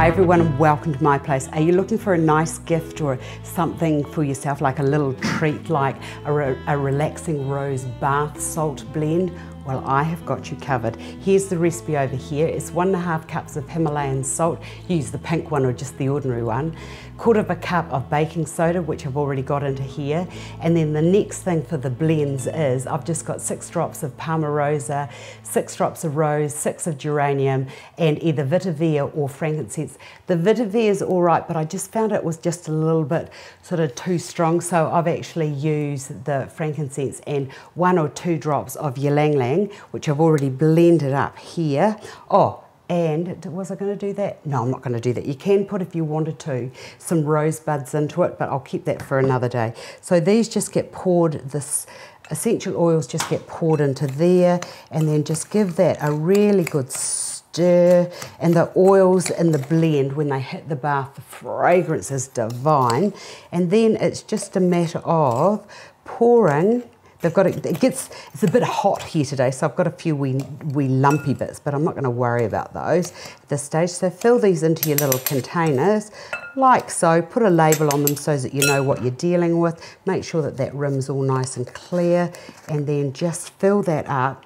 Hi everyone and welcome to my place. Are you looking for a nice gift or something for yourself, like a little treat, like a relaxing rose bath salt blend? Well, I have got you covered. Here's the recipe over here. It's 1.5 cups of Himalayan salt. Use the pink one or just the ordinary one. 1/4 cup of baking soda, which I've already got into here. And then the next thing for the blends is I've just got 6 drops of palmarosa, 6 drops of rose, 6 of geranium, and either vetiver or frankincense. The vetiver is all right, but I just found it was just a little bit sort of too strong, so I've actually used the frankincense and 1 or 2 drops of ylang, which I've already blended up here. Oh, and was I going to do that? No, I'm not going to do that. You can put, if you wanted to, some rosebuds into it, but I'll keep that for another day. So these just get poured, this essential oils just get poured into there, and then just give that a really good stir. And the oils in the blend, when they hit the bath, the fragrance is divine. And then it's just a matter of pouring. It's a bit hot here today, so I've got a few wee lumpy bits, but I'm not going to worry about those at this stage. So fill these into your little containers, like so. Put a label on them so that you know what you're dealing with. Make sure that that rim's all nice and clear, and then just fill that up.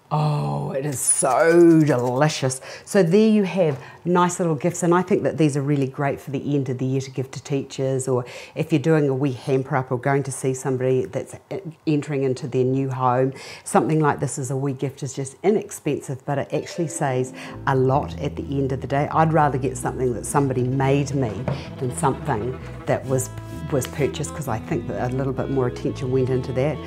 Oh, it is so delicious. So there you have nice little gifts, and I think that these are really great for the end of the year to give to teachers, or if you're doing a wee hamper up or going to see somebody that's entering into their new home. Something like this as a wee gift is just inexpensive, but it actually saves a lot at the end of the day. I'd rather get something that somebody made me than something that was purchased, because I think that a little bit more attention went into that.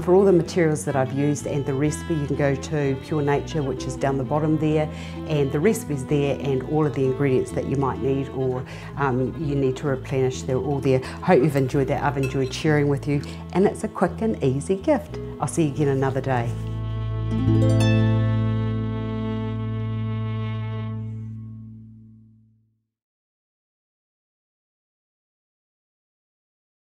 For all the materials that I've used and the recipe, you can go to Pure Nature, which is down the bottom there, and the recipe's there, and all of the ingredients that you might need or you need to replenish, they're all there. Hope you've enjoyed that. I've enjoyed sharing with you, and it's a quick and easy gift. I'll see you again another day.